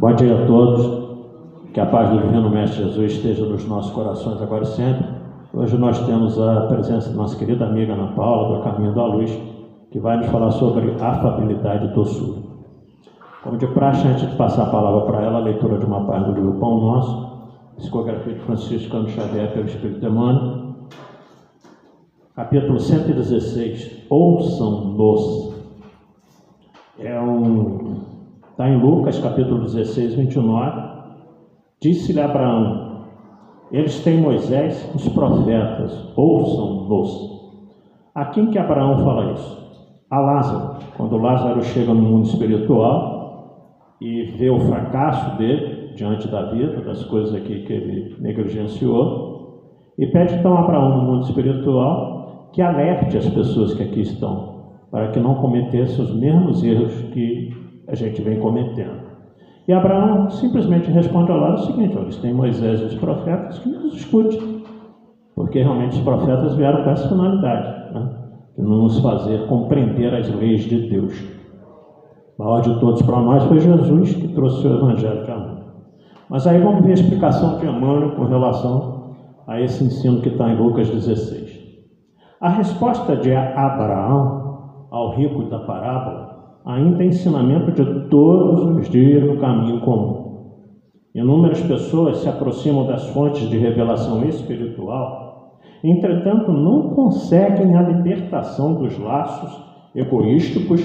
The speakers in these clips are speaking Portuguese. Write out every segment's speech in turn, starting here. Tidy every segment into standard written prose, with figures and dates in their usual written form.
Bom dia a todos, que a paz do Divino Mestre Jesus esteja nos nossos corações agora e sempre. Hoje nós temos a presença de nossa querida amiga Ana Paula, do Caminho da Luz, que vai nos falar sobre afabilidade e doçura. Como de praxe, antes de passar a palavra para ela, a leitura de uma página do livro Pão Nosso, psicografia de Francisco Cândido Xavier pelo Espírito Emmanuel, capítulo 116, Ouçam-nos. Está em Lucas, capítulo 16, 29. Disse-lhe Abraão: eles têm Moisés, os profetas, ouçam-nos. A quem que Abraão fala isso? A Lázaro. Quando Lázaro chega no mundo espiritual e vê o fracasso dele diante da vida, das coisas aqui que ele negligenciou, e pede então a Abraão no mundo espiritual que alerte as pessoas que aqui estão, para que não cometessem os mesmos erros que a gente vem cometendo. E Abraão simplesmente responde ao lado o seguinte: eles têm Moisés e os profetas, que nos escute, porque realmente os profetas vieram com essa finalidade, né? De nos fazer compreender as leis de Deus. O maior de todos para nós foi Jesus, que trouxe o Evangelho de amor. Mas aí vamos ver a explicação de Emmanuel com relação a esse ensino que está em Lucas 16. A resposta de Abraão ao rico da parábola ainda é ensinamento de todos os dias no caminho comum. Inúmeras pessoas se aproximam das fontes de revelação espiritual, entretanto não conseguem a libertação dos laços egoísticos,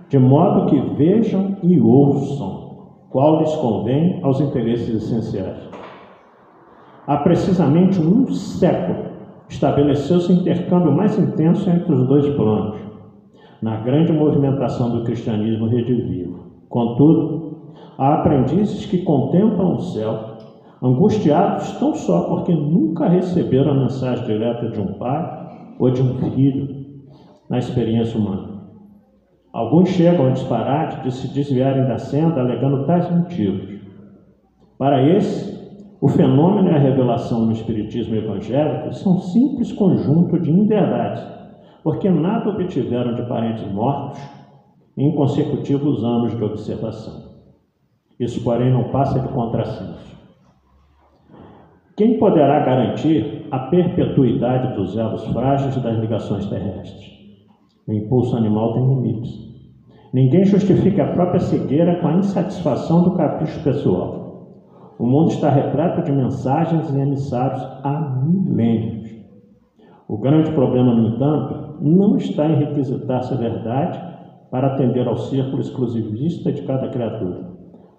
de modo que vejam e ouçam qual lhes convém aos interesses essenciais. Há precisamente um século estabeleceu-se o intercâmbio mais intenso entre os dois planos, na grande movimentação do cristianismo redivivo. Contudo, há aprendizes que contemplam o céu, angustiados tão só porque nunca receberam a mensagem direta de um pai ou de um filho na experiência humana. Alguns chegam a disparate de se desviarem da senda alegando tais motivos. Para esse, o fenômeno e a revelação no espiritismo evangélico são um simples conjunto de inverdades, porque nada obtiveram de parentes mortos em consecutivos anos de observação. Isso, porém, não passa de contrassenso. Quem poderá garantir a perpetuidade dos elos frágeis das ligações terrestres? O impulso animal tem limites. Ninguém justifica a própria cegueira com a insatisfação do capricho pessoal. O mundo está repleto de mensagens e emissários há milênios. O grande problema, no entanto, não está em requisitar-se a verdade para atender ao círculo exclusivista de cada criatura,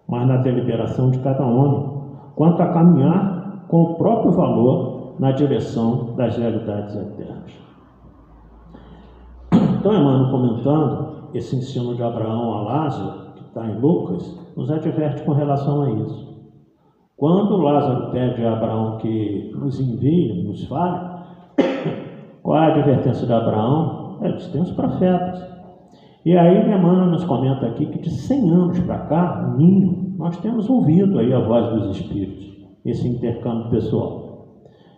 mas na deliberação de cada homem, quanto a caminhar com o próprio valor na direção das realidades eternas. Então, Emmanuel, comentando esse ensino de Abraão a Lázaro, que está em Lucas, nos adverte com relação a isso. Quando Lázaro pede a Abraão que nos envie, nos fale, qual é a advertência de Abraão? Eles têm os profetas. E aí Emmanuel nos comenta aqui que de 100 anos para cá, no mínimo, nós temos ouvido aí a voz dos Espíritos, esse intercâmbio pessoal.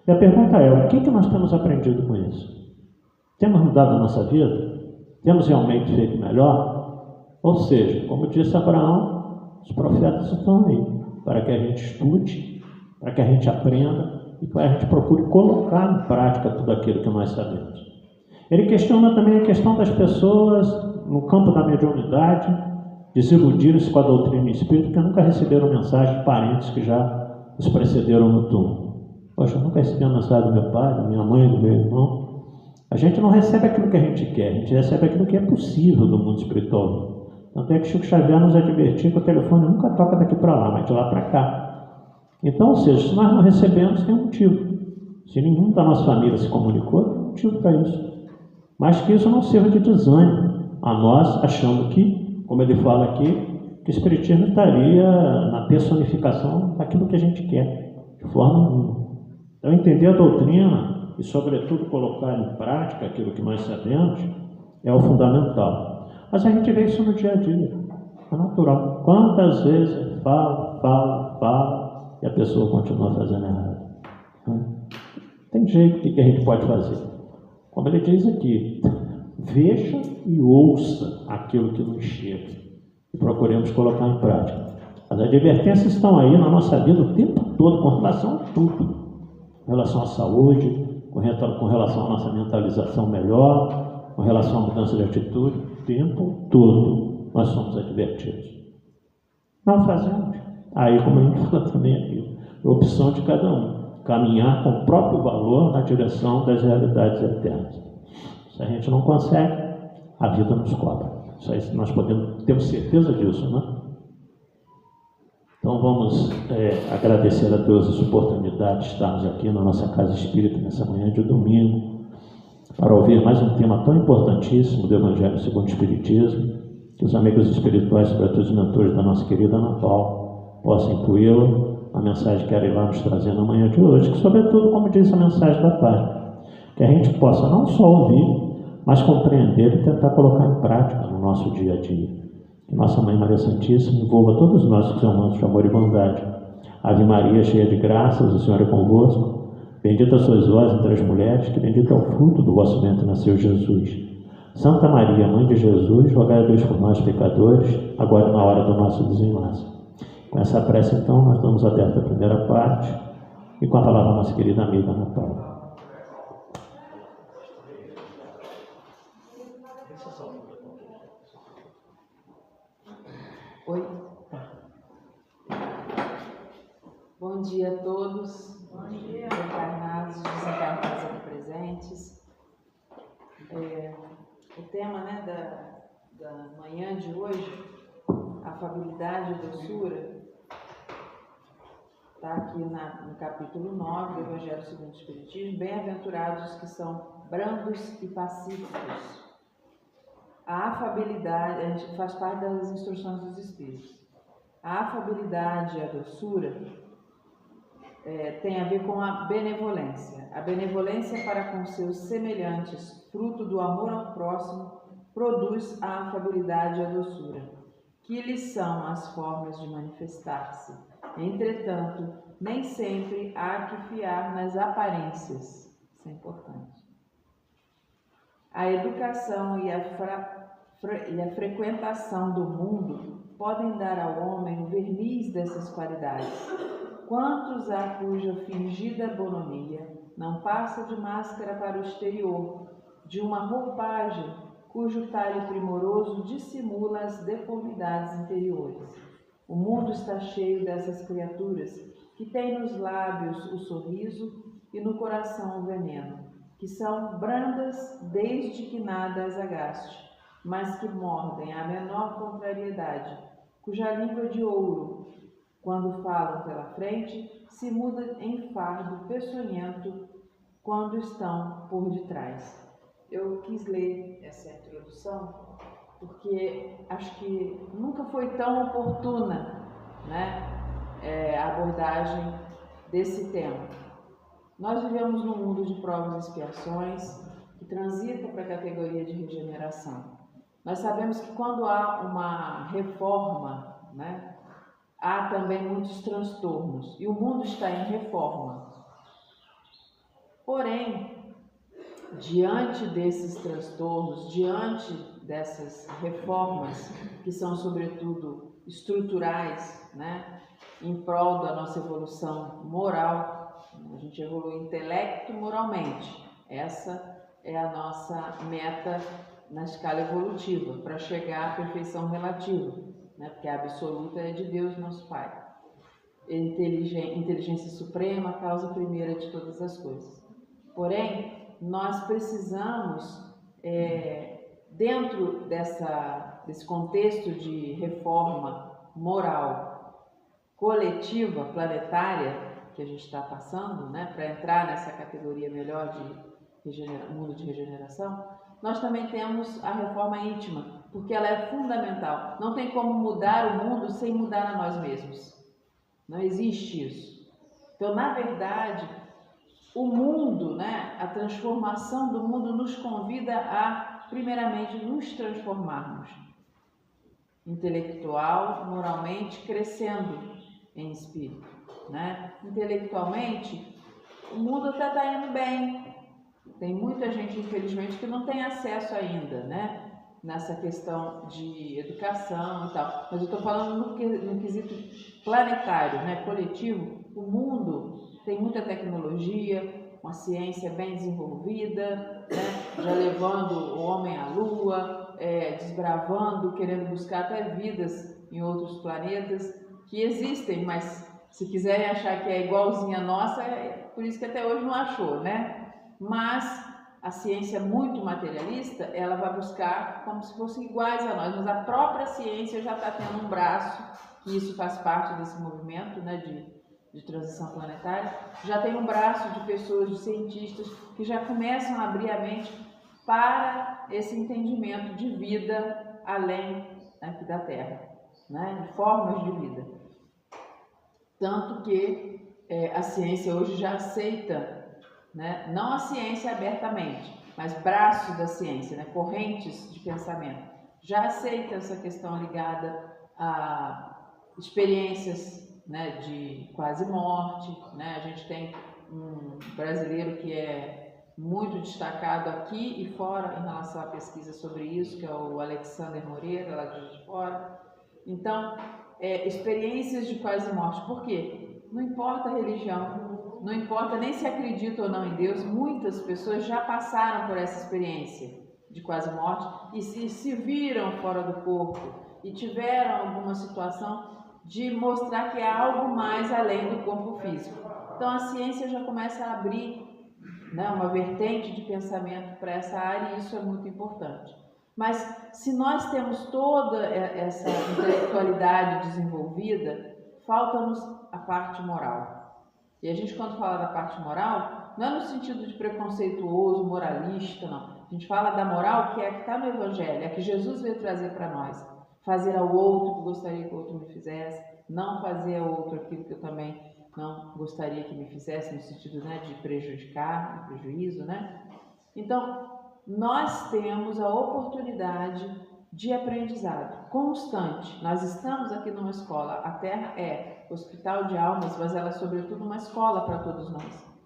E a pergunta é: o que nós temos aprendido com isso? Temos mudado a nossa vida? Temos realmente feito melhor? Ou seja, como disse Abraão, os profetas estão aí para que a gente estude, para que a gente aprenda e que a gente procure colocar em prática tudo aquilo que nós sabemos. Ele questiona também a questão das pessoas no campo da mediunidade desiludirem-se com a doutrina espírita porque nunca receberam mensagem de parentes que já os precederam no túmulo. Poxa, eu nunca recebi a mensagem do meu pai, da minha mãe, do meu irmão. A gente não recebe aquilo que a gente quer, a gente recebe aquilo que é possível do mundo espiritual. Tanto é que Chico Xavier nos advertiu que o telefone nunca toca daqui para lá, mas de lá para cá. Então, ou seja, se nós não recebemos, tem um motivo. Se nenhum da nossa família se comunicou, tem um motivo para isso. Mas que isso não sirva de desânimo a nós, achando que, como ele fala aqui, que o Espiritismo estaria na personificação daquilo que a gente quer, de forma nenhuma. Então, entender a doutrina e, sobretudo, colocar em prática aquilo que nós sabemos é o fundamental. Mas a gente vê isso no dia a dia, é natural. Quantas vezes fala, e a pessoa continua fazendo errado. Tem jeito, o que a gente pode fazer? Como ele diz aqui, veja e ouça aquilo que nos chega e procuremos colocar em prática. As advertências estão aí na nossa vida o tempo todo, com relação a tudo. Com relação à saúde, com relação à nossa mentalização melhor, com relação à mudança de atitude, o tempo todo nós somos advertidos. Não fazemos. Aí, como a gente fala também aqui, é opção de cada um, caminhar com o próprio valor na direção das realidades eternas. Se a gente não consegue, a vida nos cobra. Isso aí nós temos certeza disso, né? Então vamos agradecer a Deus essa oportunidade de estarmos aqui na nossa casa espírita nessa manhã de domingo, para ouvir mais um tema tão importantíssimo do Evangelho segundo o Espiritismo, que os amigos espirituais, sobretudo os mentores da nossa querida Ana Paula, possam incluí-la na mensagem que ela irá nos trazer na manhã de hoje, que sobretudo, como diz a mensagem da página, que a gente possa não só ouvir, mas compreender e tentar colocar em prática no nosso dia a dia. Que Nossa Mãe Maria Santíssima envolva todos nós com seu manto de amor e bondade. Ave Maria, cheia de graças, o Senhor é convosco. Bendita sois vós entre as mulheres, que bendito é o fruto do vosso ventre, nasceu Jesus. Santa Maria, Mãe de Jesus, rogai a Deus por nós, pecadores, agora e na hora do nosso desenlace. Com essa prece, então, nós damos aberta a primeira parte, e com a palavra a nossa querida amiga Ana Paula. Oi. Bom dia a todos. Bom dia. Encarnados, desencarnados aqui presentes. O tema, da manhã de hoje, afabilidade e doçura, está aqui no capítulo 9 do Evangelho segundo o Espiritismo. Bem-aventurados os que são brandos e pacíficos. A afabilidade, a gente faz parte das instruções dos Espíritos. A afabilidade e a doçura tem a ver com a benevolência. A benevolência para com seus semelhantes, fruto do amor ao próximo, produz a afabilidade e a doçura, que lhes são as formas de manifestar-se. Entretanto, nem sempre há que fiar nas aparências. Isso é importante. A educação e a frequentação do mundo podem dar ao homem o verniz dessas qualidades. Quantos há cuja fingida bonomia não passa de máscara para o exterior, de uma roupagem cujo talhe primoroso dissimula as deformidades interiores. O mundo está cheio dessas criaturas que têm nos lábios o sorriso e no coração o veneno, que são brandas desde que nada as agaste, mas que mordem a menor contrariedade, cuja língua de ouro, quando falam pela frente, se muda em fardo peçonhento quando estão por detrás. Eu quis ler essa introdução porque acho que nunca foi tão oportuna, a abordagem desse tema. Nós vivemos num mundo de provas e expiações que transita para a categoria de regeneração. Nós sabemos que quando há uma reforma, há também muitos transtornos, e o mundo está em reforma. Porém, diante desses transtornos, diante dessas reformas, que são sobretudo estruturais, em prol da nossa evolução moral, a gente evolui intelecto moralmente. Essa é a nossa meta na escala evolutiva, para chegar à perfeição relativa, porque a absoluta é de Deus, nosso Pai. Inteligência suprema, causa primeira de todas as coisas. Porém, nós precisamos, dentro desse contexto de reforma moral coletiva, planetária, que a gente está passando, para entrar nessa categoria melhor de mundo de regeneração, nós também temos a reforma íntima, porque ela é fundamental. Não tem como mudar o mundo sem mudar a nós mesmos. Não existe isso. Então, na verdade, o mundo, a transformação do mundo nos convida a, primeiramente, nos transformarmos. Intelectual, moralmente, crescendo em espírito. Intelectualmente, o mundo até está indo bem. Tem muita gente, infelizmente, que não tem acesso ainda, nessa questão de educação e tal, mas eu estou falando no quesito planetário, né, coletivo. O mundo tem muita tecnologia, uma ciência bem desenvolvida, né, já levando o homem à Lua, desbravando, querendo buscar até vidas em outros planetas que existem, mas se quiserem achar que é igualzinha a nossa, é por isso que até hoje não achou, né? Mas a ciência muito materialista, ela vai buscar como se fossem iguais a nós, mas a própria ciência já está tendo um braço, e isso faz parte desse movimento, né, de transição planetária, já tem um braço de pessoas, de cientistas, que já começam a abrir a mente para esse entendimento de vida além aqui da Terra, né, de formas de vida. Tanto que a ciência hoje já aceita, né, não a ciência abertamente, mas braços da ciência, né, correntes de pensamento, já aceita essa questão ligada a experiências, né, de quase morte, né? A gente tem um brasileiro que é muito destacado aqui e fora em relação à pesquisa sobre isso, que é o Alexander Moreira, lá de Juiz de Fora. Então, experiências de quase morte. Por quê? Não importa a religião, não importa nem se acredita ou não em Deus, muitas pessoas já passaram por essa experiência de quase morte e se viram fora do corpo e tiveram alguma situação de mostrar que há algo mais além do corpo físico. Então a ciência já começa a abrir, né, uma vertente de pensamento para essa área, e isso é muito importante. Mas se nós temos toda essa intelectualidade desenvolvida, falta-nos a parte moral. E a gente, quando fala da parte moral, não é no sentido de preconceituoso, moralista, não. A gente fala da moral que está no Evangelho, é que Jesus veio trazer para nós. Fazer ao outro que gostaria que o outro me fizesse, não fazer ao outro aquilo que eu também não gostaria que me fizesse, no sentido, né, de prejudicar, de prejuízo, né? Então, nós temos a oportunidade de aprendizado constante. Nós estamos aqui numa escola, a Terra é hospital de almas, mas ela é sobretudo uma escola para todos nós.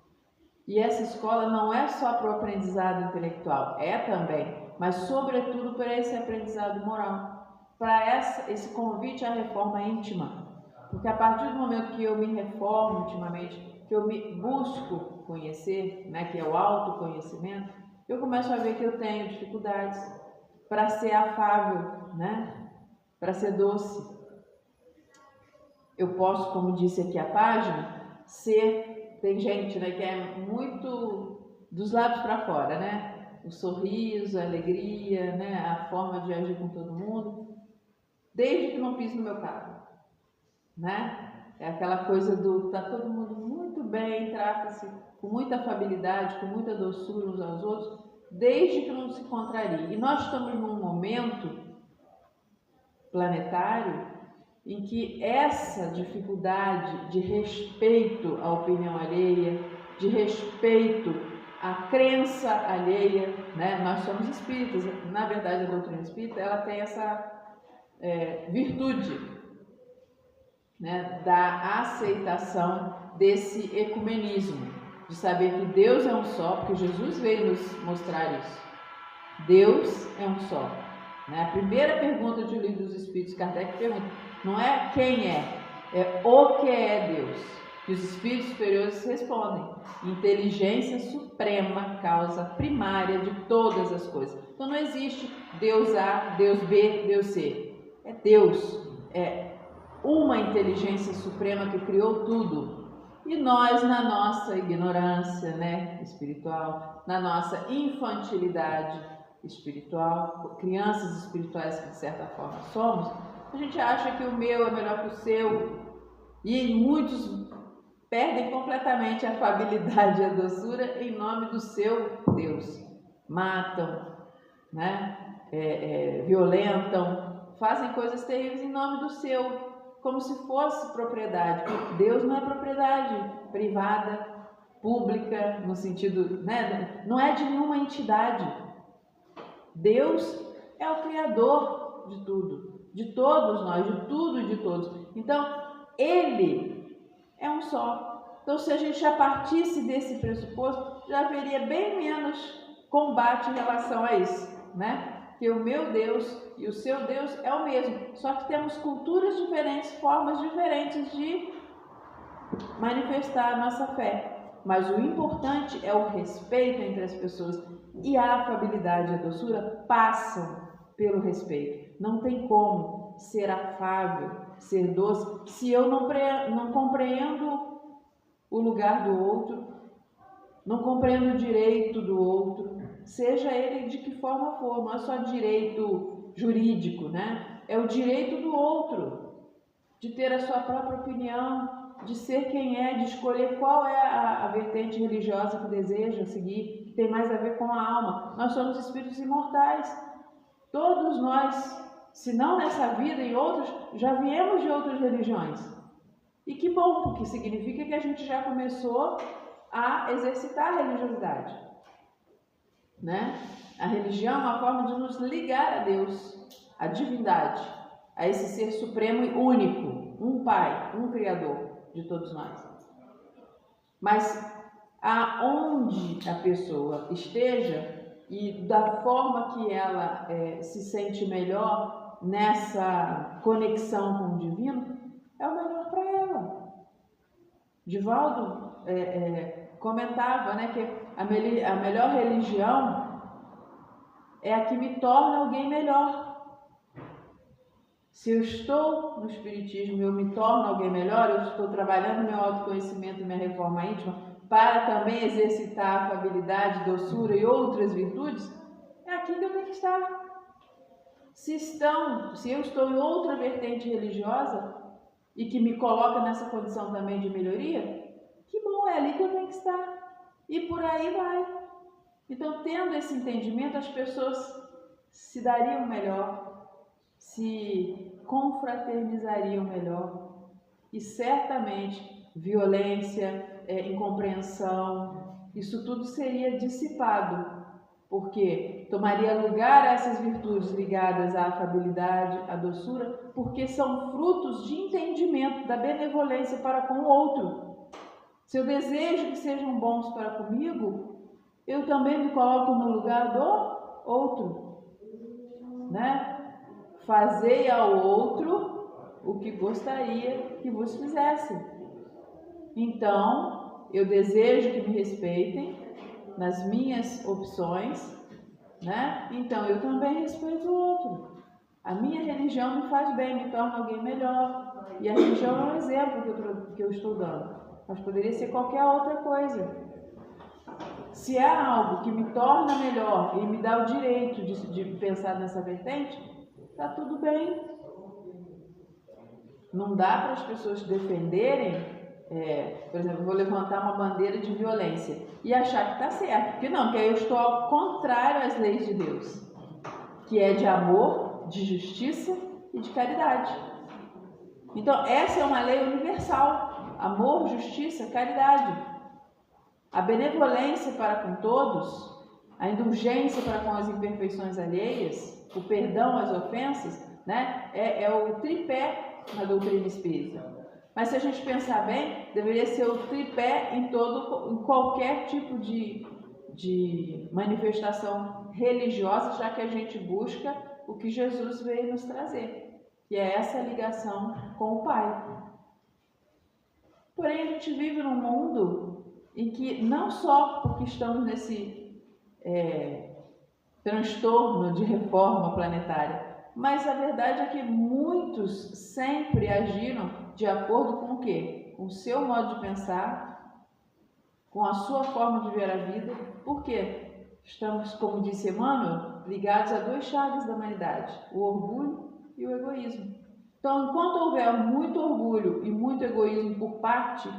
E essa escola não é só para o aprendizado intelectual, é também, mas sobretudo para esse aprendizado moral, para esse convite à reforma íntima. Porque a partir do momento que eu me reformo intimamente, que eu me busco conhecer, né, que é o autoconhecimento, eu começo a ver que eu tenho dificuldades para ser afável, né, para ser doce. Eu posso, como disse aqui a página, tem gente, né, que é muito dos lábios para fora, né, o sorriso, a alegria, né, a forma de agir com todo mundo, desde que não pise no meu carro, né? É aquela coisa tá todo mundo muito bem, trata-se com muita afabilidade, com muita doçura uns aos outros, desde que não se contrarie. E nós estamos num momento planetário em que essa dificuldade de respeito à opinião alheia, de respeito à crença alheia, né? Nós somos espíritas, na verdade a doutrina espírita, ela tem essa virtude, né, da aceitação desse ecumenismo, de saber que Deus é um só, porque Jesus veio nos mostrar isso. Deus é um só. Né? A primeira pergunta de O Livro dos Espíritos, Kardec pergunta, não é quem é o que é Deus. E os espíritos superiores respondem, inteligência suprema, causa primária de todas as coisas. Então não existe Deus A, Deus B, Deus C. É Deus, é uma inteligência suprema que criou tudo. E nós, na nossa ignorância, né, espiritual, na nossa infantilidade espiritual, crianças espirituais que de certa forma somos, a gente acha que o meu é melhor que o seu. E muitos perdem completamente a afabilidade e a doçura em nome do seu Deus. Matam, né, violentam, fazem coisas terríveis em nome do seu, como se fosse propriedade. Deus não é propriedade privada, pública, no sentido, né, não é de nenhuma entidade. Deus é o Criador de tudo, de todos nós, de tudo e de todos. Então, Ele é um só. Então, se a gente já partisse desse pressuposto, já haveria bem menos combate em relação a isso, né? que o meu Deus e o seu Deus é o mesmo, só que temos culturas diferentes, formas diferentes de manifestar a nossa fé. Mas o importante é o respeito entre as pessoas, e a afabilidade e a doçura passam pelo respeito. Não tem como ser afável, ser doce, se eu não compreendo o lugar do outro, não compreendo o direito do outro, seja ele de que forma for. Não é só direito jurídico, né? É o direito do outro, de ter a sua própria opinião, de ser quem é, de escolher qual é a vertente religiosa que deseja seguir, que tem mais a ver com a alma. Nós somos espíritos imortais. Todos nós, se não nessa vida e outras, já viemos de outras religiões. E que bom, porque significa que a gente já começou a exercitar a religiosidade, né? A religião é uma forma de nos ligar a Deus, a divindade, a esse ser supremo e único, um Pai, um Criador de todos nós. Mas aonde a pessoa esteja e da forma que ela se sente melhor nessa conexão com o divino, é o melhor para ela. Divaldo comentava, né, que a melhor religião é a que me torna alguém melhor. Se eu estou no Espiritismo, eu me torno alguém melhor, eu estou trabalhando meu autoconhecimento e minha reforma íntima para também exercitar a afabilidade, doçura e outras virtudes, é aqui que eu tenho que estar. Se eu estou em outra vertente religiosa e que me coloca nessa condição também de melhoria, que bom, é ali que eu tenho que estar. E por aí vai. Então, tendo esse entendimento, as pessoas se dariam melhor, se confraternizariam melhor, e certamente violência, incompreensão, isso tudo seria dissipado, porque tomaria lugar a essas virtudes ligadas à afabilidade, à doçura, porque são frutos de entendimento, da benevolência para com o outro. Se eu desejo que sejam bons para comigo, eu também me coloco no lugar do outro, né? Fazei ao outro o que gostaria que vos fizesse. Então, eu desejo que me respeitem nas minhas opções, né? Então, eu também respeito o outro. A minha religião me faz bem, me torna alguém melhor. E a religião é um exemplo que eu estou dando, mas poderia ser qualquer outra coisa. Se há algo que me torna melhor e me dá o direito de pensar nessa vertente, está tudo bem. Não dá para as pessoas defenderem, por exemplo, eu vou levantar uma bandeira de violência e achar que está certo, porque não, que aí eu estou ao contrário às leis de Deus, que é de amor, de justiça e de caridade. Então, essa é uma lei universal: amor, justiça, caridade. A benevolência para com todos, a indulgência para com as imperfeições alheias, o perdão às ofensas, né, é o tripé na doutrina espírita. Mas se a gente pensar bem, deveria ser o tripé em qualquer tipo de manifestação religiosa, já que a gente busca o que Jesus veio nos trazer, que é essa ligação com o Pai. Porém, a gente vive num mundo em que, não só porque estamos nesse transtorno de reforma planetária, mas a verdade é que muitos sempre agiram de acordo com o quê? Com o seu modo de pensar, com a sua forma de ver a vida. Por quê? Estamos, como disse Emmanuel, ligados a duas chagas da humanidade: o orgulho e o egoísmo. Então, enquanto houver muito orgulho e muito egoísmo por parte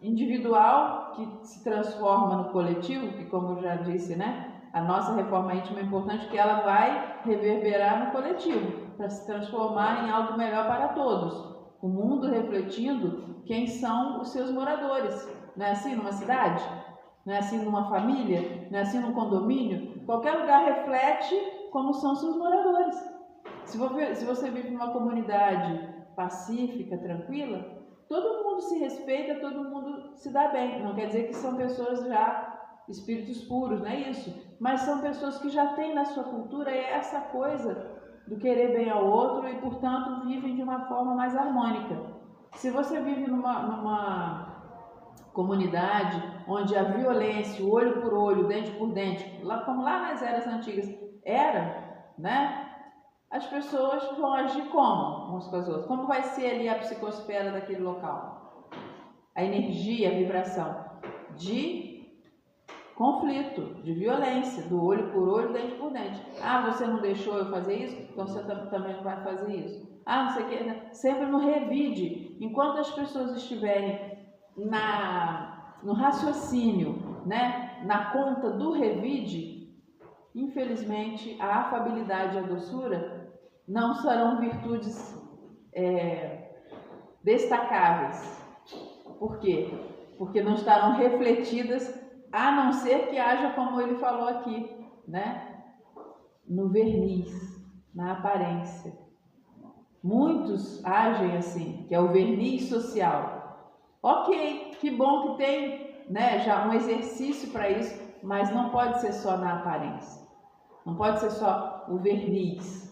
individual, que se transforma no coletivo, que, como eu já disse, né, a nossa reforma íntima é importante porque ela vai reverberar no coletivo, para se transformar em algo melhor para todos. O mundo refletindo quem são os seus moradores. Não é assim numa cidade? Não é assim numa família? Não é assim num condomínio? Qualquer lugar reflete como são seus moradores. Se você vive numa comunidade pacífica, tranquila, todo mundo se respeita, todo mundo se dá bem. Não quer dizer que são pessoas já espíritos puros, não é isso? Mas são pessoas que já têm na sua cultura essa coisa do querer bem ao outro e, portanto, vivem de uma forma mais harmônica. Se você vive numa comunidade onde a violência, o olho por olho, dente por dente, como lá nas eras antigas era, né? As pessoas vão agir como umas com as outras? Como vai ser ali a psicosfera daquele local? A energia, a vibração de conflito, de violência, do olho por olho, dente por dente. Ah, você não deixou eu fazer isso? Então você também não vai fazer isso. Ah, não sei o que. Sempre no revide. Enquanto as pessoas estiverem no raciocínio, né, na conta do revide, infelizmente a afabilidade e a doçura não serão virtudes destacáveis. Por quê? Porque não estarão refletidas, a não ser que haja, como ele falou aqui, né, no verniz, na aparência. Muitos agem assim, que é o verniz social. Ok, que bom que tem, né, já um exercício para isso, mas não pode ser só na aparência. Não pode ser só o verniz.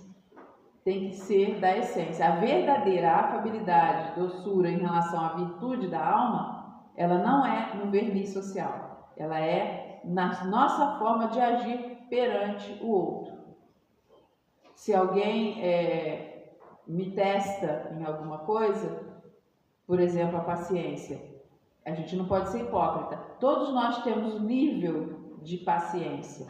Tem que ser da essência. A verdadeira afabilidade, doçura em relação à virtude da alma, ela não é no verniz social. Ela é na nossa forma de agir perante o outro. Se alguém me testa em alguma coisa, por exemplo, a paciência, a gente não pode ser hipócrita. Todos nós temos um nível de paciência,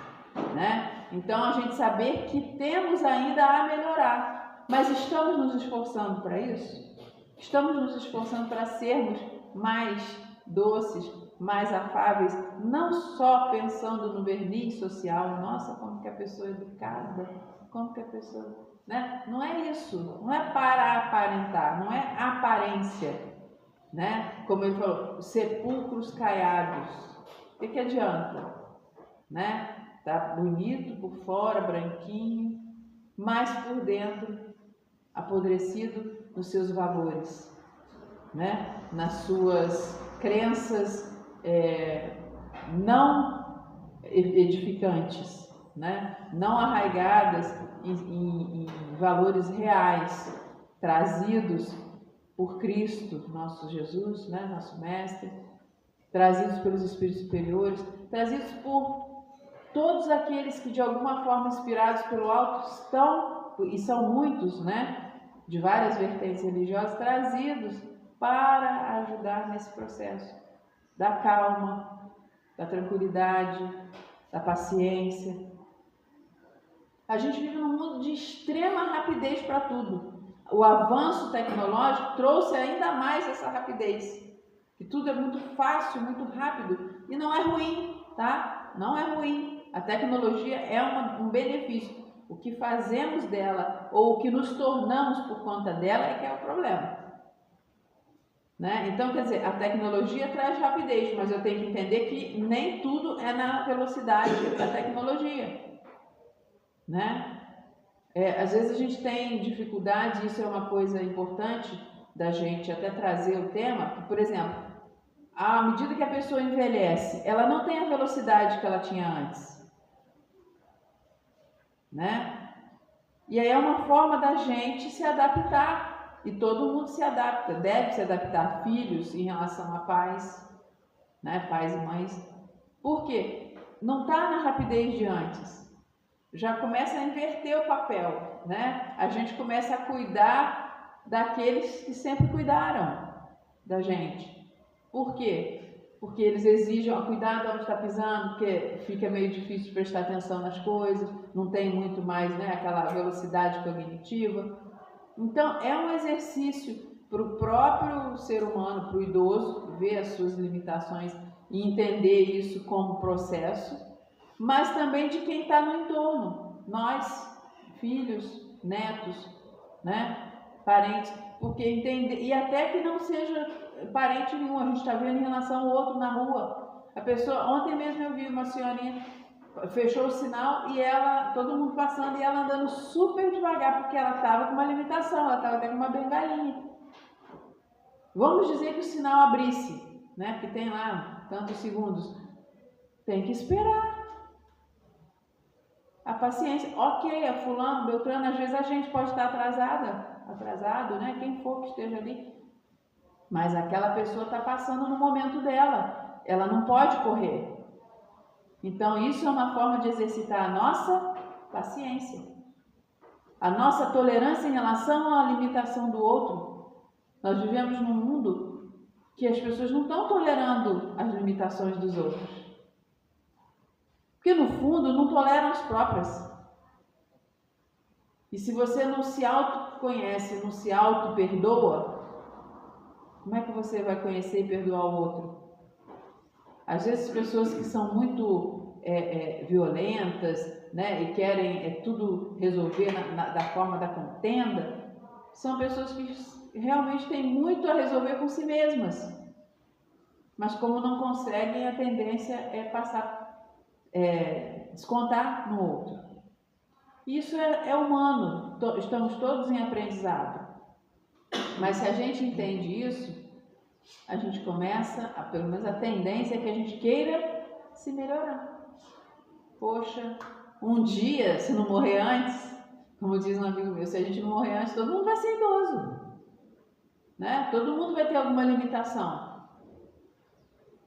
né? Então, a gente saber que temos ainda a melhorar, mas estamos nos esforçando para isso? Estamos nos esforçando para sermos mais doces, mais afáveis, não só pensando no verniz social, nossa, como que a pessoa é educada, como que a pessoa, né? Não é isso, não é para aparentar, não é aparência, né? Como ele falou, sepulcros caiados, o que adianta, né? Tá bonito por fora, branquinho, mas por dentro apodrecido nos seus valores, né? Nas suas crenças não edificantes, né? Não arraigadas em valores reais, trazidos por Cristo, nosso Jesus, né? Nosso Mestre, trazidos pelos Espíritos Superiores, trazidos por todos aqueles que de alguma forma inspirados pelo alto estão, e são muitos, né, de várias vertentes religiosas, trazidos para ajudar nesse processo da calma, da tranquilidade, da paciência. A gente vive num mundo de extrema rapidez para tudo. O avanço tecnológico trouxe ainda mais essa rapidez, que tudo é muito fácil, muito rápido, e não é ruim, tá? Não é ruim. A tecnologia é um benefício. O que fazemos dela ou o que nos tornamos por conta dela é que é o problema, né? Então, quer dizer, a tecnologia traz rapidez, mas eu tenho que entender que nem tudo é na velocidade da tecnologia, né? Às vezes a gente tem dificuldade, isso é uma coisa importante da gente até trazer o tema, que, por exemplo, à medida que a pessoa envelhece, ela não tem a velocidade que ela tinha antes, né? E aí é uma forma da gente se adaptar, e todo mundo se adapta, deve se adaptar, filhos em relação a pais, né? Pais e mães. Por quê? Não está na rapidez de antes, já começa a inverter o papel, né? A gente começa a cuidar daqueles que sempre cuidaram da gente. Por quê? Porque eles exigem cuidado onde está pisando, porque fica meio difícil prestar atenção nas coisas, não tem muito mais, né, aquela velocidade cognitiva. Então, é um exercício para o próprio ser humano, para o idoso, ver as suas limitações e entender isso como processo, mas também de quem está no entorno, nós, filhos, netos, né, parentes, porque entender, e até que não seja parente nenhum, a gente está vendo em relação ao outro na rua. A pessoa, ontem mesmo eu vi uma senhorinha, fechou o sinal e ela, todo mundo passando e ela andando super devagar, porque ela estava com uma limitação, ela estava até com uma bengalinha. Vamos dizer que o sinal abrisse, né, que tem lá tantos segundos. Tem que esperar. A paciência, ok, a fulano, beltrano, às vezes a gente pode estar atrasado, né? Quem for que esteja ali. Mas aquela pessoa está passando no momento dela. Ela não pode correr. Então isso é uma forma de exercitar a nossa paciência. A nossa tolerância em relação à limitação do outro. Nós vivemos num mundo que as pessoas não estão tolerando as limitações dos outros. Porque no fundo não toleram as próprias. E se você não se autoconhece, não se auto-perdoa, como é que você vai conhecer e perdoar o outro? Às vezes pessoas que são muito violentas, né, e querem tudo resolver da forma da contenda, são pessoas que realmente têm muito a resolver com si mesmas. Mas como não conseguem, a tendência é descontar no outro. Isso é humano, estamos todos em aprendizado. Mas se a gente entende isso, a gente começa, pelo menos a tendência é que a gente queira se melhorar. Poxa, um dia, se não morrer antes, como diz um amigo meu, se a gente não morrer antes, todo mundo vai ser idoso. Né? Todo mundo vai ter alguma limitação.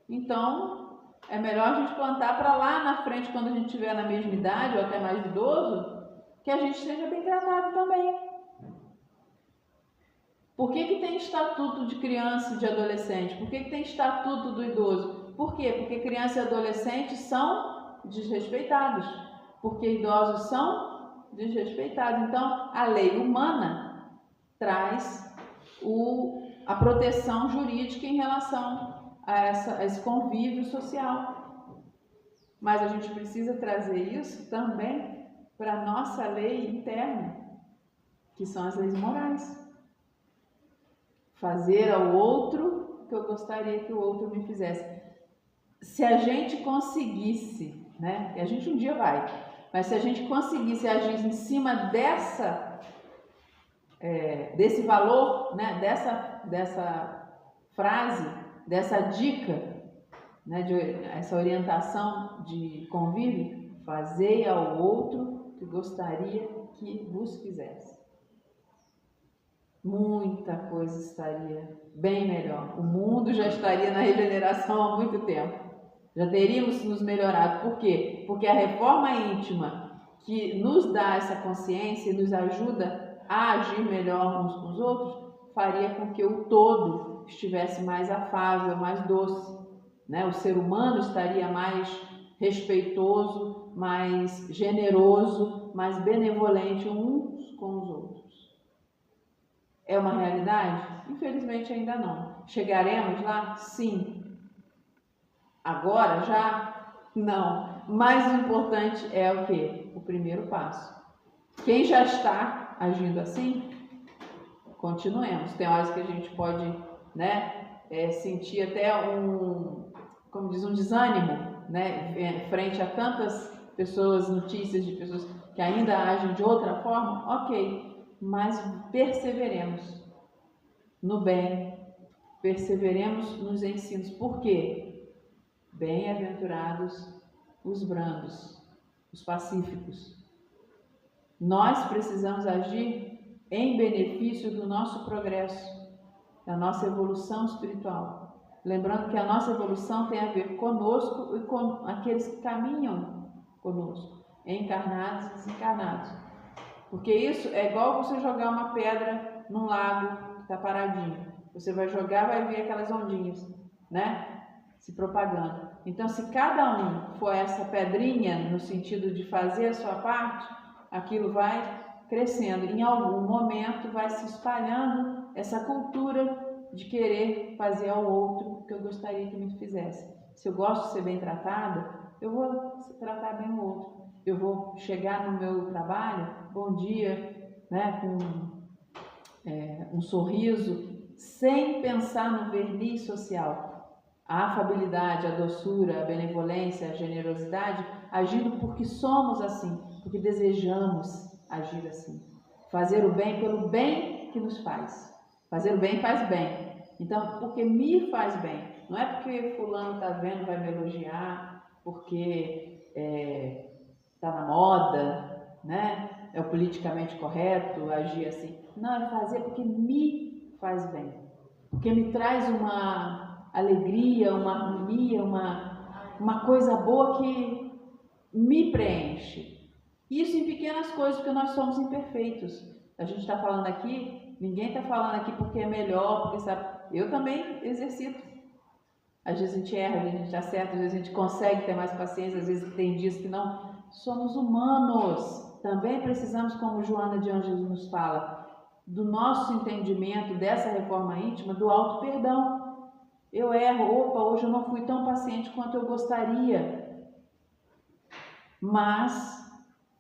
Então, é melhor a gente plantar para lá na frente, quando a gente estiver na mesma idade ou até mais idoso, que a gente seja bem tratado também. Por que tem estatuto de criança e de adolescente? Por que tem estatuto do idoso? Por quê? Porque criança e adolescente são desrespeitados. Porque idosos são desrespeitados. Então, a lei humana traz a proteção jurídica em relação a esse convívio social. Mas a gente precisa trazer isso também para a nossa lei interna, que são as leis morais. Fazer ao outro o que eu gostaria que o outro me fizesse. Se a gente conseguisse, né? E a gente um dia vai, mas se a gente conseguisse agir em cima desse valor, né? Dessa frase, dessa dica, né? Essa orientação de convívio, fazei ao outro o que gostaria que vos fizesse. Muita coisa estaria bem melhor. O mundo já estaria na regeneração há muito tempo. Já teríamos nos melhorado. Por quê? Porque a reforma íntima, que nos dá essa consciência e nos ajuda a agir melhor uns com os outros, faria com que o todo estivesse mais afável, mais doce. Né? O ser humano estaria mais respeitoso, mais generoso, mais benevolente uns com os outros. É uma realidade? Infelizmente ainda não. Chegaremos lá? Sim. Agora já? Não. Mais importante é o quê? O primeiro passo. Quem já está agindo assim, continuemos. Tem horas que a gente pode, né, sentir até um desânimo, né, frente a tantas pessoas, notícias de pessoas que ainda agem de outra forma. Ok. Mas perseveremos no bem, perseveremos nos ensinos. Por quê? Bem-aventurados os brandos, os pacíficos. Nós precisamos agir em benefício do nosso progresso, da nossa evolução espiritual. Lembrando que a nossa evolução tem a ver conosco e com aqueles que caminham conosco, encarnados e desencarnados. Porque isso é igual você jogar uma pedra num lago que está paradinho. Você vai jogar, vai ver aquelas ondinhas, né? Se propagando. Então, se cada um for essa pedrinha no sentido de fazer a sua parte, aquilo vai crescendo. Em algum momento vai se espalhando essa cultura de querer fazer ao outro o que eu gostaria que me fizesse. Se eu gosto de ser bem tratada, eu vou tratar bem o outro. Eu vou chegar no meu trabalho, bom dia, né, com um sorriso, sem pensar no verniz social. A afabilidade, a doçura, a benevolência, a generosidade, agindo porque somos assim, porque desejamos agir assim. Fazer o bem pelo bem que nos faz. Fazer o bem faz bem. Então, porque me faz bem. Não é porque fulano está vendo, vai me elogiar, porque está na moda, né? É o politicamente correto agir assim. Não, é fazer porque me faz bem, porque me traz uma alegria, uma harmonia, uma coisa boa que me preenche. Isso em pequenas coisas, porque nós somos imperfeitos. A gente está falando aqui, ninguém está falando aqui porque é melhor, porque sabe. Eu também exercito. Às vezes a gente erra, às vezes a gente acerta, às vezes a gente consegue ter mais paciência, às vezes tem dias que não. Somos humanos. Também precisamos, como Joana de Ângeles nos fala, do nosso entendimento dessa reforma íntima, do auto-perdão. Eu erro, opa, hoje eu não fui tão paciente quanto eu gostaria. Mas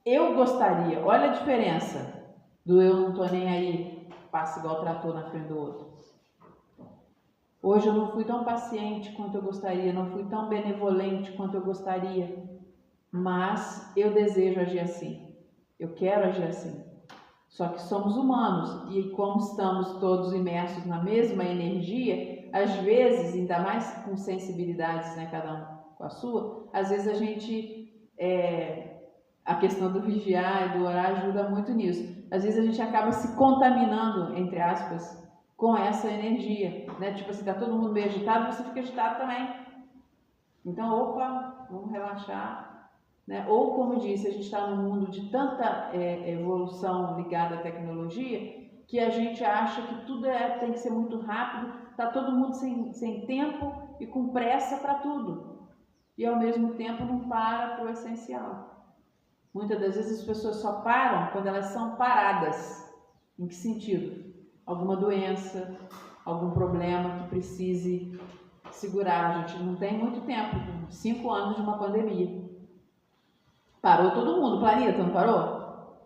eu gostaria, olha a diferença do eu não tô nem aí, passa igual trator na frente do outro. Hoje eu não fui tão paciente quanto eu gostaria, não fui tão benevolente quanto eu gostaria, mas eu desejo agir assim, eu quero agir assim. Só que somos humanos e como estamos todos imersos na mesma energia, às vezes, ainda mais com sensibilidades, né, cada um com a sua, às vezes a gente, a questão do vigiar e do orar ajuda muito nisso. Às vezes a gente acaba se contaminando, entre aspas, com essa energia, né? Tipo assim, tá todo mundo meio agitado, você fica agitado também. Então, opa, vamos relaxar, né? Ou, como eu disse, a gente está num mundo de tanta evolução ligada à tecnologia, que a gente acha que tudo tem que ser muito rápido, tá todo mundo sem tempo e com pressa para tudo. E, ao mesmo tempo, não para o essencial. Muitas das vezes as pessoas só param quando elas são paradas. Em que sentido? Alguma doença, algum problema que precise segurar. A gente não tem muito tempo, 5 anos de uma pandemia. Parou todo mundo, o planeta não parou?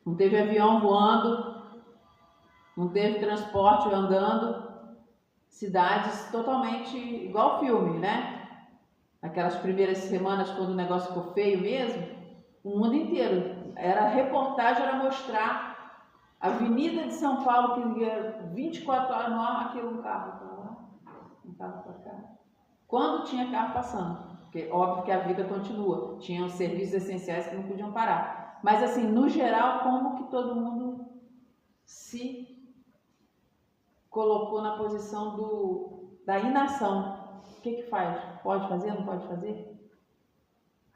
Não teve avião voando, não teve transporte andando, cidades totalmente igual filme, né? Aquelas primeiras semanas quando o negócio ficou feio mesmo, o mundo inteiro. A reportagem era mostrar a Avenida de São Paulo, que ia 24 horas no ar, aquilo, um carro para lá, um carro para cá. Quando tinha carro passando, porque óbvio que a vida continua, tinham serviços essenciais que não podiam parar. Mas assim, no geral, como que todo mundo se colocou na posição da inação? O que faz? Pode fazer, não pode fazer?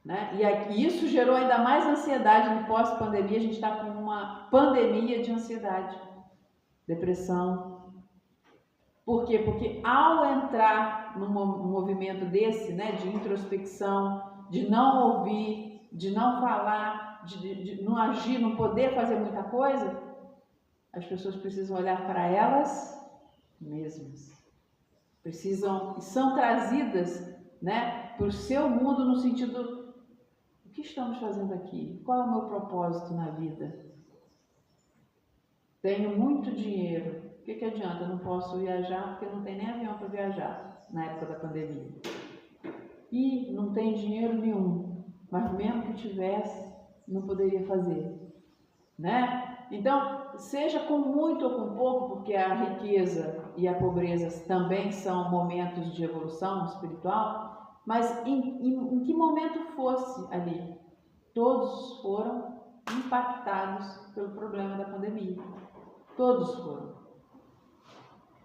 Né? E isso gerou ainda mais ansiedade no pós-pandemia. A gente está com uma pandemia de ansiedade, depressão. Por quê? Porque ao entrar num movimento desse, né, de introspecção, de não ouvir, de não falar, de não agir, não poder fazer muita coisa, as pessoas precisam olhar para elas mesmas. Precisam, e são trazidas, né, para o seu mundo no sentido: o que estamos fazendo aqui? Qual é o meu propósito na vida? Tenho muito dinheiro. O que adianta? Eu não posso viajar porque não tem nem avião para viajar na época da pandemia. E não tem dinheiro nenhum, mas mesmo que tivesse, não poderia fazer, né? Então, seja com muito ou com pouco, porque a riqueza e a pobreza também são momentos de evolução espiritual, mas em que momento fosse ali, todos foram impactados pelo problema da pandemia. Todos foram.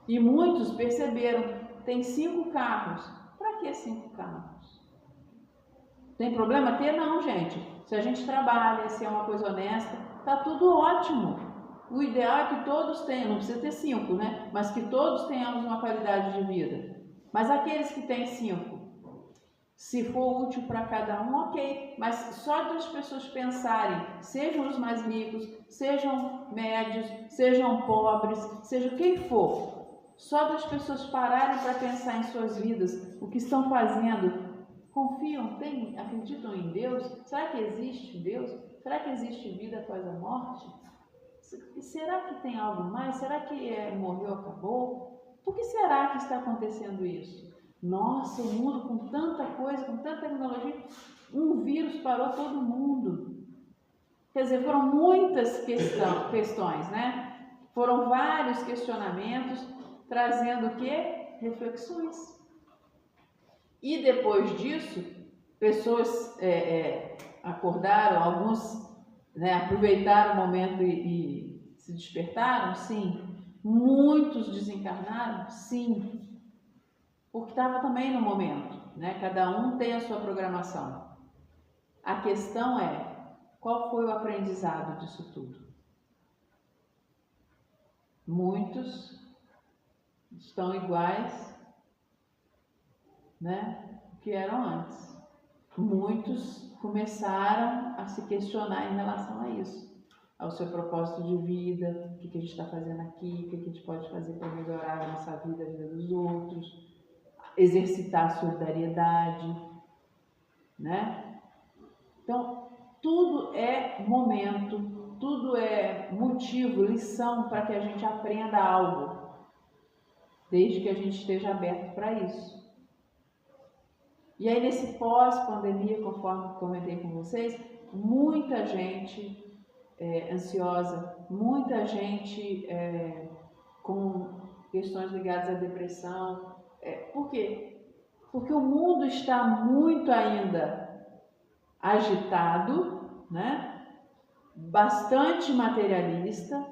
E muitos perceberam, tem 5 carros. Para que 5 carros? Tem problema ter? Não, gente. Se a gente trabalha, se é uma coisa honesta, tá tudo ótimo. O ideal é que todos tenham, não precisa ter 5, né? Mas que todos tenhamos uma qualidade de vida. Mas aqueles que têm 5, se for útil para cada um, ok. Mas só das pessoas pensarem, sejam os mais ricos, sejam médios, sejam pobres, seja quem for, só das pessoas pararem para pensar em suas vidas, o que estão fazendo, confiam, acreditam em Deus? Será que existe Deus? Será que existe vida após a morte? Será que tem algo mais? Será que morreu, acabou? Por que será que está acontecendo isso? Nossa, o mundo com tanta coisa, com tanta tecnologia, um vírus parou todo mundo. Quer dizer, foram muitas questões, né? Foram vários questionamentos, trazendo o quê? Reflexões. E depois disso, pessoas acordaram, alguns, né, aproveitaram o momento e se despertaram? Sim. Muitos desencarnaram? Sim. Porque estava também no momento, né? Cada um tem a sua programação. A questão é, qual foi o aprendizado disso tudo? Muitos estão iguais, né, que eram antes. Muitos começaram a se questionar em relação a isso, ao seu propósito de vida, o que a gente está fazendo aqui, o que a gente pode fazer para melhorar a nossa vida, a vida dos outros, exercitar a solidariedade, né? Então, tudo é momento, tudo é motivo, lição para que a gente aprenda algo, desde que a gente esteja aberto para isso. E aí, nesse pós-pandemia, conforme comentei com vocês, muita gente ansiosa, muita gente com questões ligadas à depressão. Por quê? Porque o mundo está muito ainda agitado, né? Bastante materialista,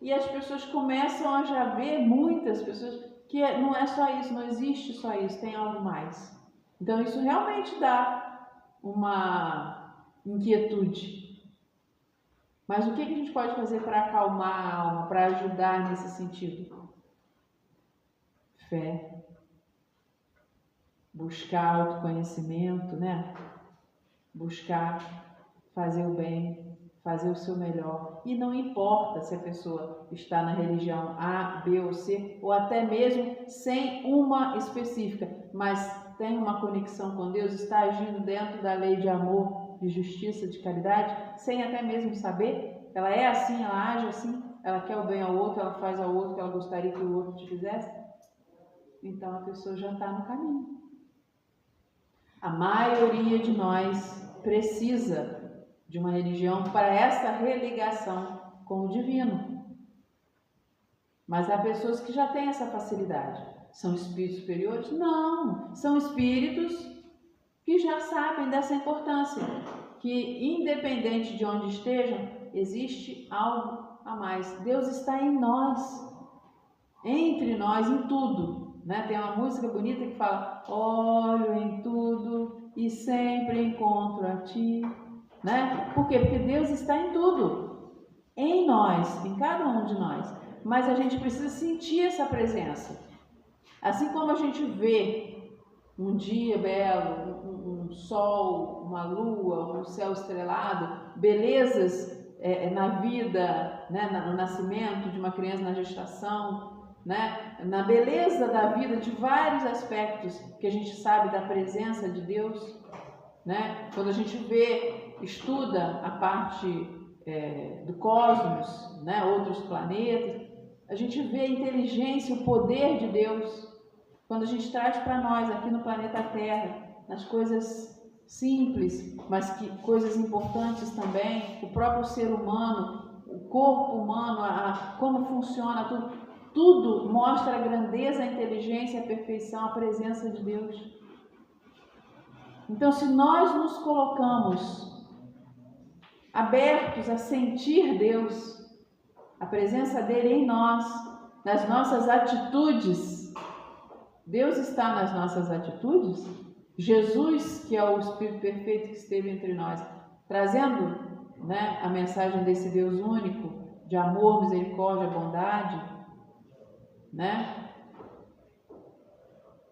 e as pessoas começam a já ver, muitas pessoas, que não é só isso, não existe só isso, tem algo mais. Então isso realmente dá uma inquietude. Mas o que a gente pode fazer para acalmar a alma, para ajudar nesse sentido? Fé. Buscar autoconhecimento, né? Buscar fazer o bem, fazer o seu melhor. E não importa se a pessoa está na religião A, B ou C, ou até mesmo sem uma específica, mas tem uma conexão com Deus, está agindo dentro da lei de amor, de justiça, de caridade, sem até mesmo saber. Ela é assim, ela age assim, ela quer o bem ao outro, ela faz ao outro o que ela gostaria que o outro te fizesse. Então a pessoa já está no caminho. A maioria de nós precisa de uma religião para essa religação com o divino. Mas há pessoas que já têm essa facilidade. São espíritos superiores? Não, são espíritos que já sabem dessa importância, que independente de onde estejam, existe algo a mais. Deus está em nós, entre nós, em tudo, né? Tem uma música bonita que fala: olho em tudo e sempre encontro a ti, né? Por quê? Porque Deus está em tudo, em nós, em cada um de nós, mas a gente precisa sentir essa presença. Assim como a gente vê um dia belo, um sol, uma lua, um céu estrelado, belezas na vida, né, no nascimento de uma criança, na gestação, né, na beleza da vida, de vários aspectos que a gente sabe da presença de Deus, né? Quando a gente vê, estuda a parte do cosmos, né, outros planetas, a gente vê a inteligência, o poder de Deus. Quando a gente traz para nós aqui no planeta Terra, nas coisas simples, mas que coisas importantes também, o próprio ser humano, o corpo humano, como funciona tudo mostra a grandeza, a inteligência, a perfeição, a presença de Deus. Então, se nós nos colocamos abertos a sentir Deus, a presença dele em nós, nas nossas atitudes, Deus está nas nossas atitudes? Jesus, que é o Espírito perfeito que esteve entre nós, trazendo, né, a mensagem desse Deus único, de amor, misericórdia, bondade, né?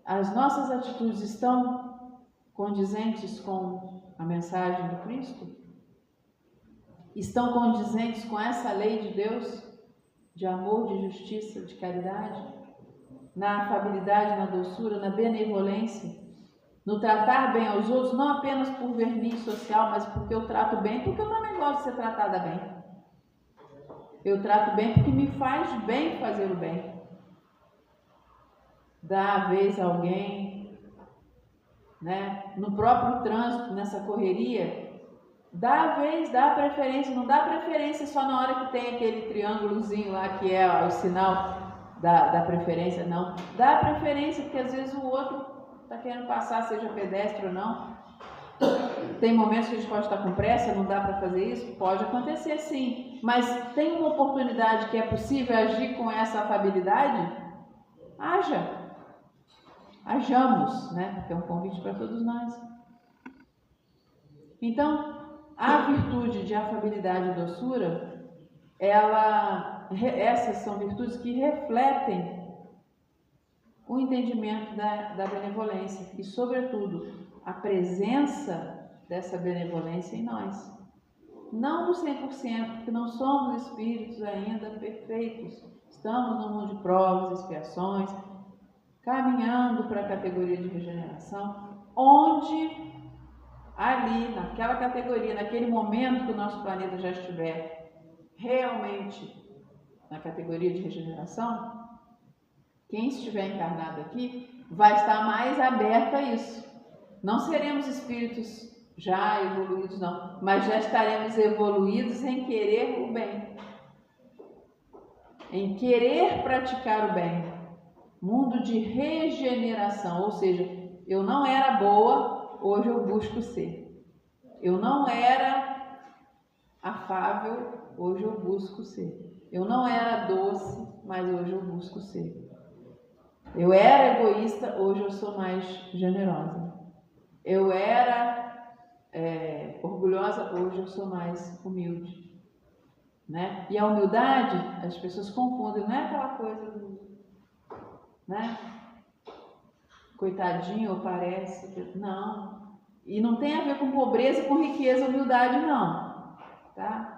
As nossas atitudes estão condizentes com a mensagem do Cristo? Estão condizentes com essa lei de Deus, de amor, de justiça, de caridade? Na afabilidade, na doçura, na benevolência, no tratar bem aos outros, não apenas por verniz social, mas porque eu trato bem, porque eu também gosto de ser tratada bem. Eu trato bem porque me faz bem fazer o bem. Dá a vez a alguém, né? No próprio trânsito, nessa correria, dá a vez, dá a preferência, não dá preferência só na hora que tem aquele triângulozinho lá que é o sinal da preferência, não. Dá preferência porque às vezes o outro está querendo passar, seja pedestre ou não. Tem momentos que a gente pode estar com pressa, não dá para fazer isso? Pode acontecer sim, mas tem uma oportunidade que é possível agir com essa afabilidade? Hajamos, né? Porque é um convite para todos nós. Então, a virtude de afabilidade e doçura, essas são virtudes que refletem o entendimento da benevolência e, sobretudo, a presença dessa benevolência em nós. Não no 100%, porque não somos espíritos ainda perfeitos. Estamos no mundo de provas, expiações, caminhando para a categoria de regeneração, onde ali, naquela categoria, naquele momento que o nosso planeta já estiver realmente na categoria de regeneração, quem estiver encarnado aqui vai estar mais aberto a isso. Não seremos espíritos já evoluídos, não, mas já estaremos evoluídos em querer o bem, em querer praticar o bem. Mundo de regeneração, ou seja, eu não era boa, hoje eu busco ser. Eu não era afável, hoje eu busco ser. Eu não era doce, mas hoje eu busco ser. Eu era egoísta, hoje eu sou mais generosa. Eu era orgulhosa, hoje eu sou mais humilde. Né? E a humildade, as pessoas confundem, não é aquela coisa do, né? Coitadinho, ou parece, não. E não tem a ver com pobreza, com riqueza, humildade, não. Tá?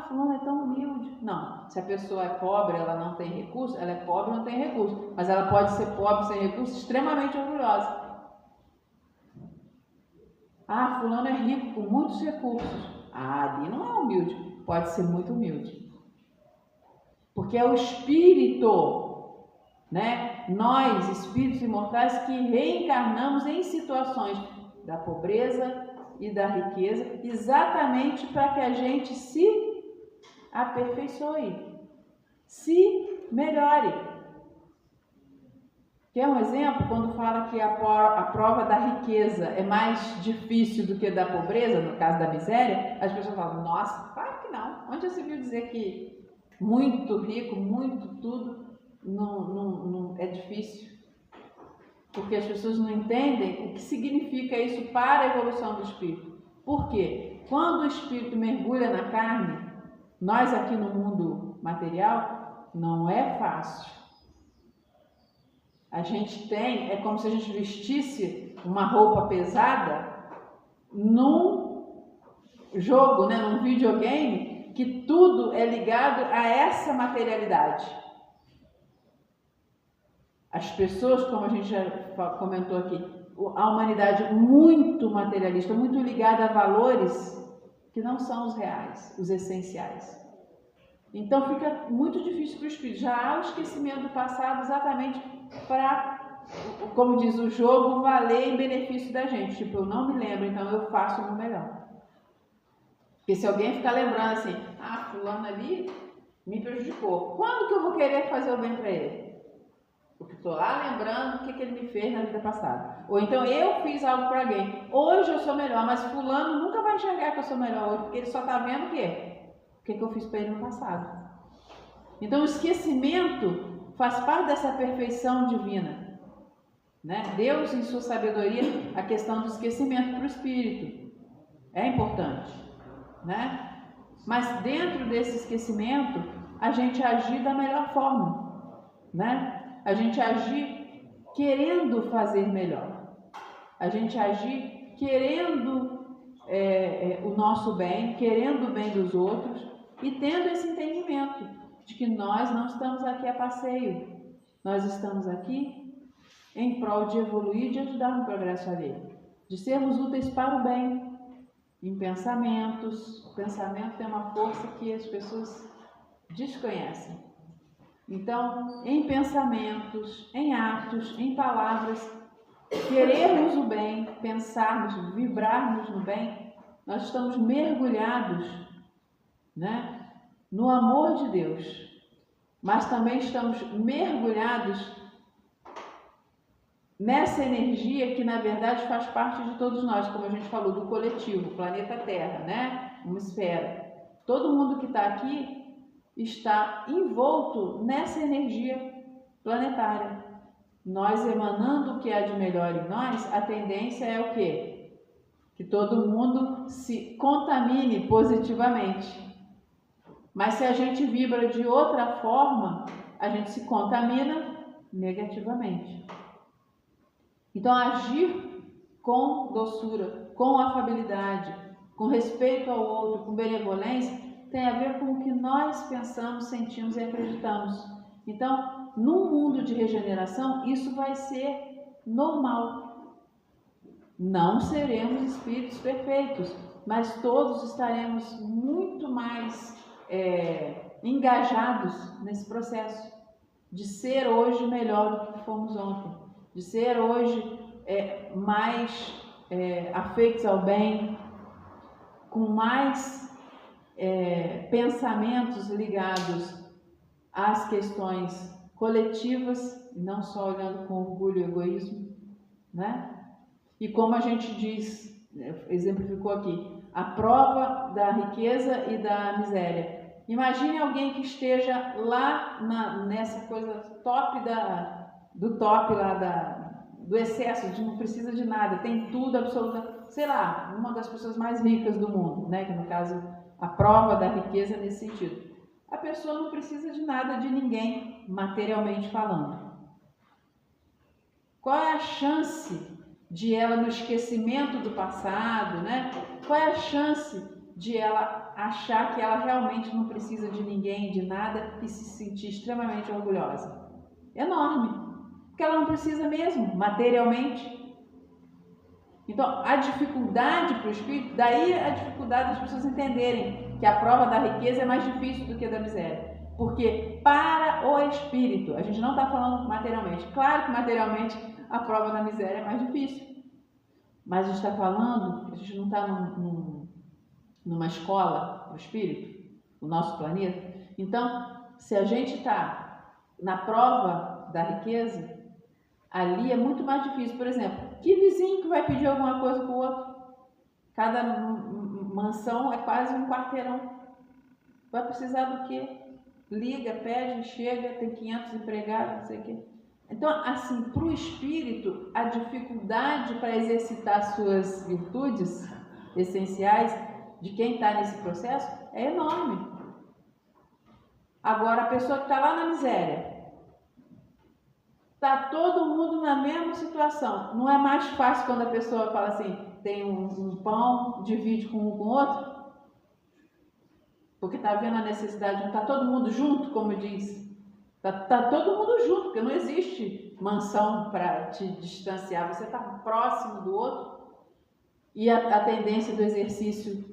Fulano é tão humilde. Não. Se a pessoa é pobre, ela não tem recurso, ela é pobre, não tem recurso. Mas ela pode ser pobre, sem recurso, extremamente orgulhosa. Fulano é rico, com muitos recursos. Ali não é humilde. Pode ser muito humilde. Porque é o espírito, né? Nós, espíritos imortais, que reencarnamos em situações da pobreza e da riqueza, exatamente para que a gente se aperfeiçoe, se melhore. Quer um exemplo? Quando fala que a prova da riqueza é mais difícil do que da pobreza, no caso da miséria, as pessoas falam, nossa, claro que não. Onde já se viu dizer que muito rico, muito tudo, não é difícil? Porque as pessoas não entendem o que significa isso para a evolução do espírito. Por quê? Quando o espírito mergulha na carne, nós aqui no mundo material, não é fácil. A gente é como se a gente vestisse uma roupa pesada num jogo, né, num videogame, que tudo é ligado a essa materialidade. As pessoas, como a gente já comentou aqui, a humanidade muito materialista, muito ligada a valores que não são os reais, os essenciais. Então fica muito difícil para o espírito. Já há o esquecimento do passado exatamente para, como diz o jogo, valer em benefício da gente. Tipo, eu não me lembro, então eu faço o meu melhor. Porque se alguém ficar lembrando assim, fulano ali me prejudicou, quando que eu vou querer fazer o bem para ele? Porque estou lá lembrando o que ele me fez na vida passada. Ou então eu fiz algo para alguém. Hoje eu sou melhor, mas fulano nunca vai enxergar que eu sou melhor hoje, porque ele só está vendo o quê? O que eu fiz para ele no passado. Então o esquecimento faz parte dessa perfeição divina. Né? Deus, em sua sabedoria, a questão do esquecimento para o espírito é importante. Né? Mas dentro desse esquecimento, a gente agir da melhor forma. Né? A gente agir querendo fazer melhor. A gente agir querendo o nosso bem, querendo o bem dos outros e tendo esse entendimento de que nós não estamos aqui a passeio. Nós estamos aqui em prol de evoluir e de ajudar no progresso alheio. De sermos úteis para o bem. Em pensamentos. O pensamento tem uma força que as pessoas desconhecem. Então, em pensamentos, em atos, em palavras, querermos o bem, pensarmos, vibrarmos no bem, nós estamos mergulhados, né, no amor de Deus, mas também estamos mergulhados nessa energia que, na verdade, faz parte de todos nós, como a gente falou, do coletivo, planeta Terra, né? Uma esfera. Todo mundo que está aqui está envolto nessa energia planetária. Nós emanando o que há de melhor em nós, a tendência é o quê? Que todo mundo se contamine positivamente. Mas se a gente vibra de outra forma, a gente se contamina negativamente. Então, agir com doçura, com afabilidade, com respeito ao outro, com benevolência, tem a ver com o que nós pensamos, sentimos e acreditamos. Então, num mundo de regeneração, isso vai ser normal. Não seremos espíritos perfeitos, mas todos estaremos muito mais engajados nesse processo de ser hoje melhor do que fomos ontem, de ser hoje mais afeitos ao bem, com mais pensamentos ligados às questões coletivas, não só olhando com orgulho e egoísmo, né? E como a gente diz, exemplificou aqui, a prova da riqueza e da miséria. Imagine alguém que esteja lá nessa coisa top do top lá do excesso, de não precisa de nada, tem tudo absoluta, sei lá, uma das pessoas mais ricas do mundo, né? Que no caso a prova da riqueza nesse sentido. A pessoa não precisa de nada de ninguém, materialmente falando. Qual é a chance de ela, no esquecimento do passado, né? Qual é a chance de ela achar que ela realmente não precisa de ninguém, de nada e se sentir extremamente orgulhosa? Enorme, porque ela não precisa mesmo, materialmente. Então, a dificuldade para o espírito, daí a dificuldade das pessoas entenderem que a prova da riqueza é mais difícil do que a da miséria. Porque para o espírito, a gente não está falando materialmente. Claro que materialmente a prova da miséria é mais difícil. Mas a gente está falando, a gente não está numa escola do espírito, no nosso planeta. Então, se a gente está na prova da riqueza, ali é muito mais difícil. Por exemplo, que vizinho que vai pedir alguma coisa para o outro? Cada mansão é quase um quarteirão. Vai precisar do quê? Liga, pede, chega, tem 500 empregados, não sei o quê. Então, assim, para o espírito, a dificuldade para exercitar suas virtudes essenciais de quem está nesse processo é enorme. Agora, a pessoa que está lá na miséria, está todo mundo na mesma situação. Não é mais fácil quando a pessoa fala assim, tem um pão, divide com um com o outro? Porque está vendo a necessidade, não está todo mundo junto, como diz. Está todo mundo junto, porque não existe mansão para te distanciar. Você está próximo do outro. E a tendência do exercício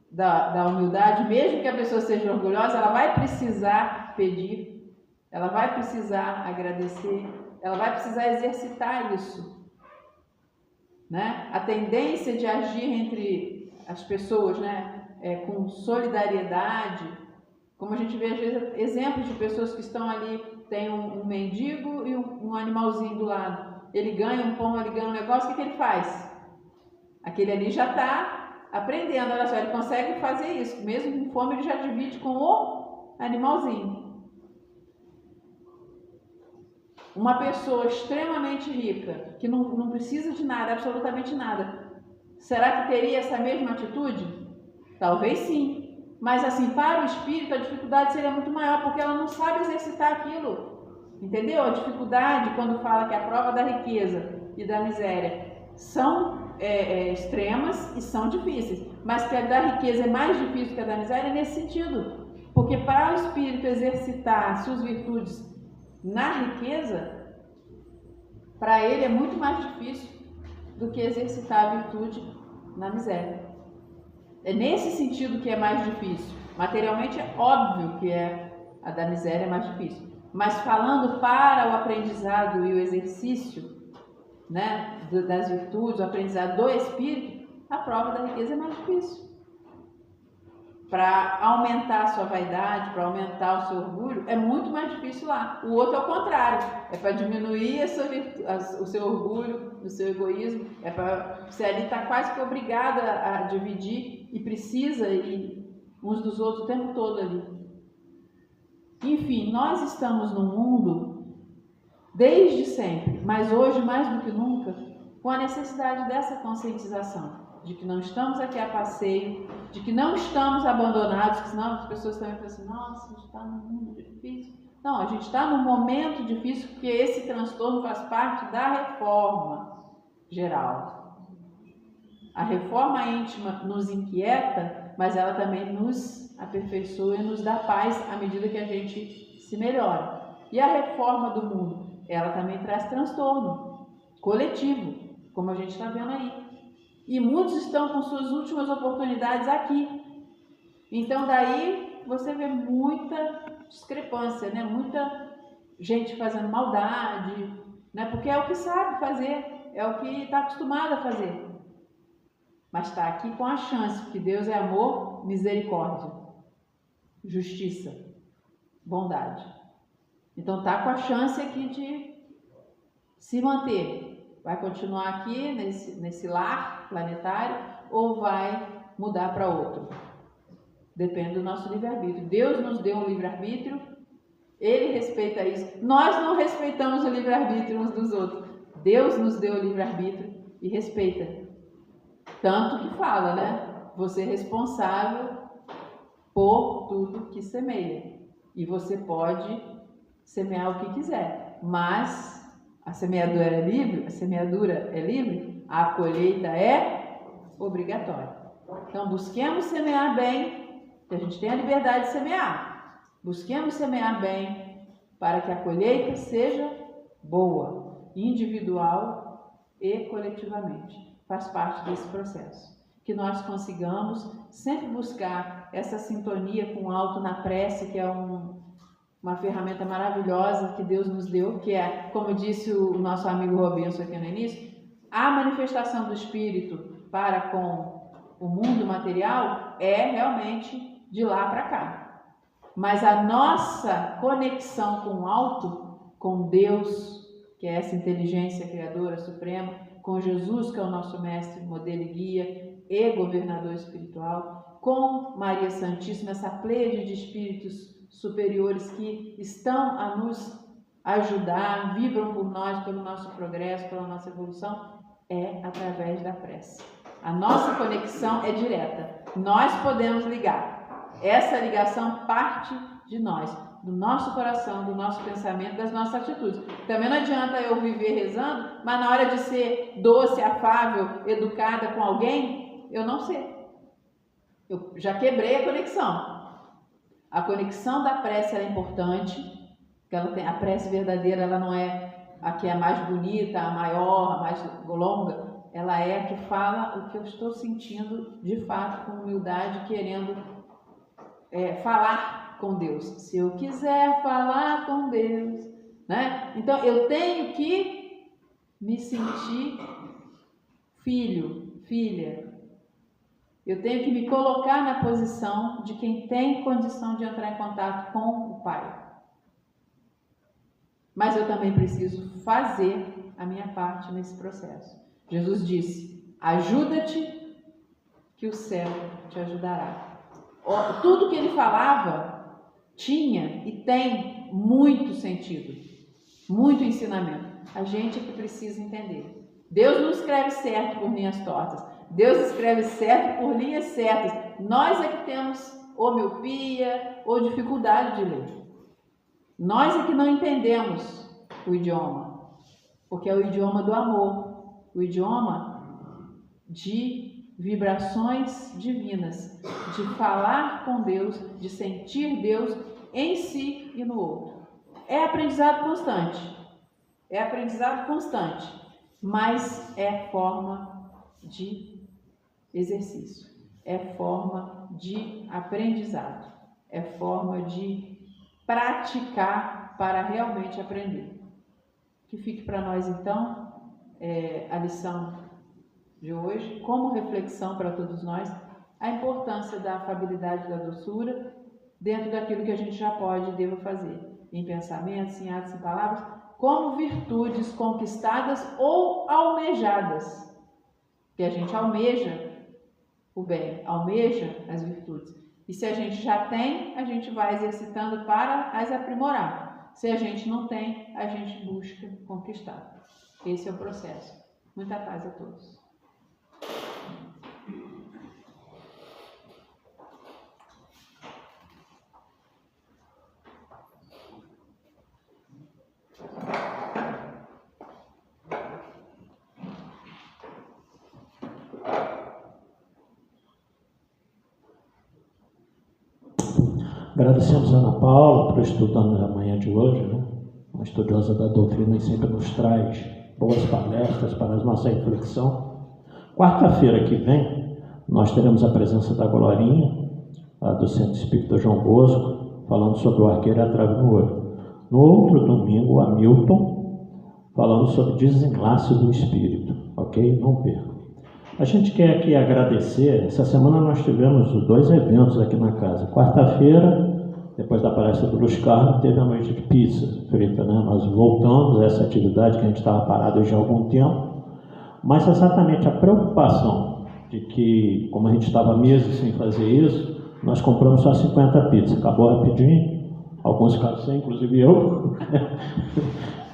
da humildade, mesmo que a pessoa seja orgulhosa, ela vai precisar pedir, ela vai precisar agradecer, ela vai precisar exercitar isso, né? A tendência de agir entre as pessoas, né? Com solidariedade, como a gente vê às vezes exemplos de pessoas que estão ali, tem um mendigo e um animalzinho do lado, ele ganha um pão, ele ganha um negócio, o que ele faz? Aquele ali já está aprendendo, olha só, ele consegue fazer isso, mesmo com fome ele já divide com o animalzinho. Uma pessoa extremamente rica, que não precisa de nada, absolutamente nada, será que teria essa mesma atitude? Talvez sim, mas assim, para o espírito a dificuldade seria muito maior, porque ela não sabe exercitar aquilo, entendeu? A dificuldade, quando fala que a prova da riqueza e da miséria são extremas e são difíceis, mas que a da riqueza é mais difícil que a da miséria é nesse sentido, porque para o espírito exercitar suas virtudes na riqueza, para ele é muito mais difícil do que exercitar a virtude na miséria. É nesse sentido que é mais difícil. Materialmente é óbvio que a da miséria é mais difícil. Mas falando para o aprendizado e o exercício, né, das virtudes, o aprendizado do espírito, a prova da riqueza é mais difícil. para aumentar a sua vaidade, para aumentar o seu orgulho, é muito mais difícil lá. O outro é o contrário, é para diminuir o seu orgulho, o seu egoísmo, é para você ali está quase que obrigada a dividir e precisa ir uns dos outros o tempo todo ali. Enfim, nós estamos num mundo desde sempre, mas hoje mais do que nunca, com a necessidade dessa conscientização. De que não estamos aqui a passeio, de que não estamos abandonados, que senão as pessoas também pensam assim, nossa, a gente está num mundo difícil. Não, a gente está num momento difícil porque esse transtorno faz parte da reforma geral. A reforma íntima nos inquieta, mas ela também nos aperfeiçoa e nos dá paz à medida que a gente se melhora. E a reforma do mundo, ela também traz transtorno coletivo, como a gente está vendo aí. E muitos estão com suas últimas oportunidades aqui. Então daí você vê muita discrepância, né? Muita gente fazendo maldade, né? Porque é o que sabe fazer, é o que está acostumado a fazer. Mas está aqui com a chance, porque Deus é amor, misericórdia, justiça, bondade. Então está com a chance aqui de se manter. Vai continuar aqui nesse lar planetário ou vai mudar para outro? Depende do nosso livre-arbítrio. Deus nos deu um livre-arbítrio, Ele respeita isso. Nós não respeitamos o livre-arbítrio uns dos outros. Deus nos deu o livre-arbítrio e respeita. Tanto que fala, né? Você é responsável por tudo que semeia. E você pode semear o que quiser, mas a semeadura é livre, a colheita é obrigatória. Então, busquemos semear bem, que a gente tem a liberdade de semear. Busquemos semear bem para que a colheita seja boa, individual e coletivamente. Faz parte desse processo. Que nós consigamos sempre buscar essa sintonia com o alto na prece, que é uma ferramenta maravilhosa que Deus nos deu, que é, como disse o nosso amigo Robinson aqui no início, a manifestação do Espírito para com o mundo material é realmente de lá para cá. Mas a nossa conexão com o alto, com Deus, que é essa inteligência criadora suprema, com Jesus, que é o nosso mestre, modelo e guia e governador espiritual, com Maria Santíssima, essa pleiade de espíritos superiores que estão a nos ajudar, vibram por nós, pelo nosso progresso, pela nossa evolução, é através da prece. A nossa conexão é direta. Nós podemos ligar. Essa ligação parte de nós, do nosso coração, do nosso pensamento, das nossas atitudes. Também não adianta eu viver rezando, mas na hora de ser doce, afável, educada com alguém, eu não sei. Eu já quebrei a conexão. A conexão da prece é importante, porque a prece verdadeira ela não é a que é a mais bonita, a maior, a mais longa, ela é a que fala o que eu estou sentindo de fato, com humildade, querendo falar com Deus. Se eu quiser falar com Deus, né? Então eu tenho que me sentir filho, filha. Eu tenho que me colocar na posição de quem tem condição de entrar em contato com o Pai. Mas eu também preciso fazer a minha parte nesse processo. Jesus disse, ajuda-te que o céu te ajudará. Tudo que ele falava tinha e tem muito sentido, muito ensinamento. A gente é que precisa entender. Deus não escreve certo por linhas tortas. Deus escreve certo por linhas certas. Nós é que temos ou miopia ou dificuldade de ler. Nós é que não entendemos o idioma, porque é o idioma do amor, o idioma de vibrações divinas, de falar com Deus, de sentir Deus em si e no outro. É aprendizado constante, mas é forma de exercício, é forma de aprendizado, é forma de praticar para realmente aprender. Que fique para nós então a lição de hoje, como reflexão para todos nós, a importância da afabilidade e da doçura dentro daquilo que a gente já pode e deva fazer, em pensamentos, em atos, em palavras, como virtudes conquistadas ou almejadas, que a gente almeja o bem, almeja as virtudes. E se a gente já tem, a gente vai exercitando para as aprimorar. Se a gente não tem, a gente busca conquistar. Esse é o processo. Muita paz a todos. Agradecemos a Ana Paula por estudar na manhã de hoje, né? Uma estudiosa da doutrina e sempre nos traz boas palestras para a nossa reflexão. Quarta-feira que vem, nós teremos a presença da Glorinha, do Centro Espírita João Bosco, falando sobre o arqueiro e a trave no olho. No outro domingo, o Hamilton, falando sobre desenlace do espírito, ok? Não perca. A gente quer aqui agradecer. Essa semana nós tivemos 2 eventos aqui na casa. Quarta-feira, depois da palestra do Luiz Carlos, teve a noite de pizza frita, né? Nós voltamos a essa atividade que a gente estava parado já há algum tempo, mas exatamente a preocupação de que, como a gente estava meses sem fazer isso, nós compramos só 50 pizzas. Acabou rapidinho, alguns casos sem, inclusive eu.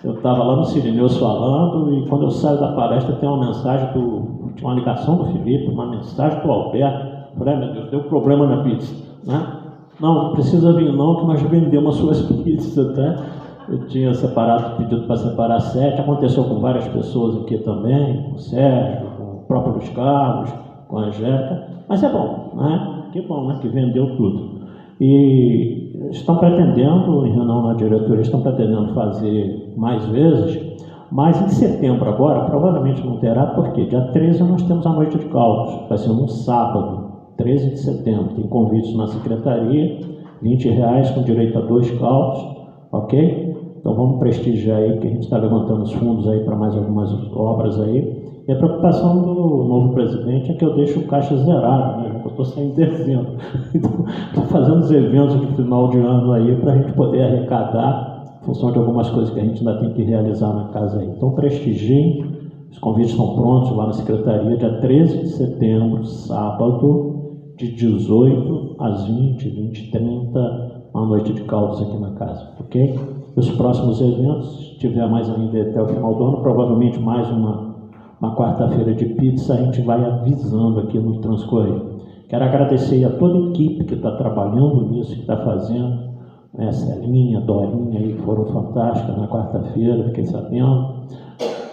Eu estava lá no Sirineus falando, e quando eu saio da palestra tem uma mensagem tinha uma ligação do Felipe, uma mensagem do Alberto. Eu falei, meu Deus, deu problema na pizza, né? Não precisa vir não, que nós vendemos as suas pizzas, tá? Eu tinha pedido para separar 7, aconteceu com várias pessoas aqui também, com o Sérgio, com o próprio Luiz Carlos, com a Angélica, mas é bom, né? Que bom, né? Que vendeu tudo. E estão pretendendo, em reunião na diretoria, estão pretendendo fazer mais vezes, mas em setembro agora, provavelmente não terá, porque dia 13 nós temos a noite de cálculos, vai ser num sábado, 13 de setembro, tem convites na secretaria, R$20 com direito a 2 cálculos, ok? Então vamos prestigiar aí, que a gente está levantando os fundos aí para mais algumas obras aí. E a preocupação do novo presidente é que eu deixo o caixa zerado, né? Eu estou saindo em dezembro. Então, estou fazendo os eventos de final de ano aí para a gente poder arrecadar, em função de algumas coisas que a gente ainda tem que realizar na casa aí. Então prestigiem, os convites estão prontos lá na secretaria, dia 13 de setembro, sábado, de 18 às 20, 20, 30, uma noite de caldos aqui na casa, ok? E os próximos eventos, se tiver mais ainda até o final do ano, provavelmente mais uma quarta-feira de pizza, a gente vai avisando aqui no transcorrer. Quero agradecer a toda a equipe que está trabalhando nisso, que está fazendo, né? Celinha, Dorinha, aí foram fantásticas na quarta-feira, fiquei sabendo.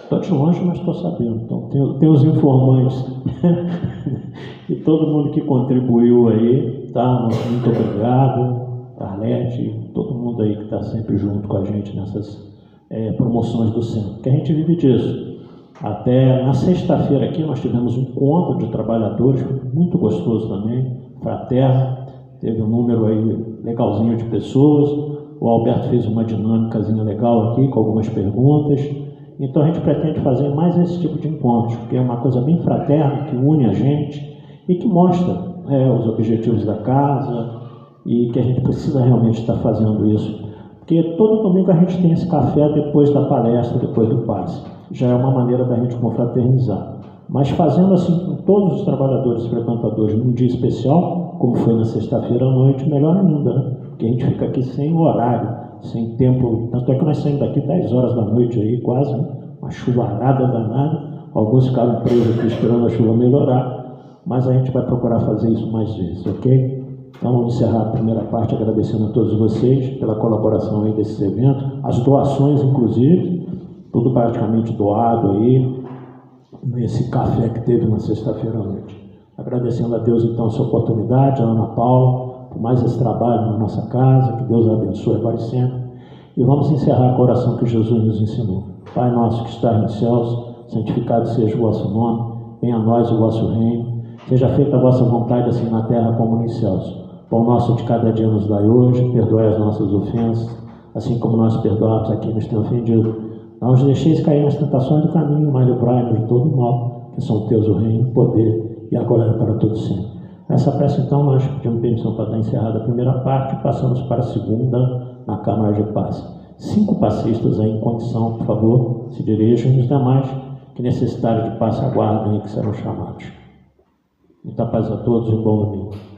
Estou de longe, mas estou sabendo. Então, tem os informantes e todo mundo que contribuiu aí, tá? Muito obrigado, Arlete, todo mundo aí que está sempre junto com a gente nessas promoções do centro, que a gente vive disso. Até na sexta-feira aqui nós tivemos um encontro de trabalhadores, muito gostoso também, fraterno, teve um número aí legalzinho de pessoas, o Alberto fez uma dinâmicazinha legal aqui com algumas perguntas. Então a gente pretende fazer mais esse tipo de encontros, porque é uma coisa bem fraterna, que une a gente e que mostra os objetivos da casa e que a gente precisa realmente estar fazendo isso. Porque todo domingo a gente tem esse café depois da palestra, depois do passe. Já é uma maneira da gente confraternizar. Mas fazendo assim com todos os trabalhadores frequentadores num dia especial, como foi na sexta-feira à noite, melhor ainda, né? Porque a gente fica aqui sem horário, sem tempo, tanto é que nós saímos daqui 10 horas da noite aí, quase, né? Uma chuvarada danada, alguns ficaram presos aqui esperando a chuva melhorar, mas a gente vai procurar fazer isso mais vezes, ok? Então vamos encerrar a primeira parte agradecendo a todos vocês pela colaboração aí desses eventos, as doações inclusive, tudo praticamente doado aí, nesse café que teve na sexta-feira à noite. Agradecendo a Deus então essa oportunidade, a Ana Paula, por mais esse trabalho na nossa casa, que Deus a abençoe agora e sempre. E vamos encerrar a oração que Jesus nos ensinou. Pai nosso que estás nos céus, santificado seja o vosso nome, venha a nós o vosso reino, seja feita a vossa vontade assim na terra como nos céus. Pão nosso de cada dia nos dai hoje, perdoai as nossas ofensas, assim como nós perdoamos a quem nos tem ofendido. Não os deixeis cair nas tentações do caminho, mas livrai-nos de todo mal, que são teus o reino, o poder e a glória para todos sempre. Essa prece, então, nós pedimos permissão para dar encerrada a primeira parte e passamos para a segunda na Câmara de Paz. 5 passistas aí em condição, por favor, se dirijam, e os demais que necessitarem de passe aguardem e que serão chamados. Muita paz a todos e um bom domingo.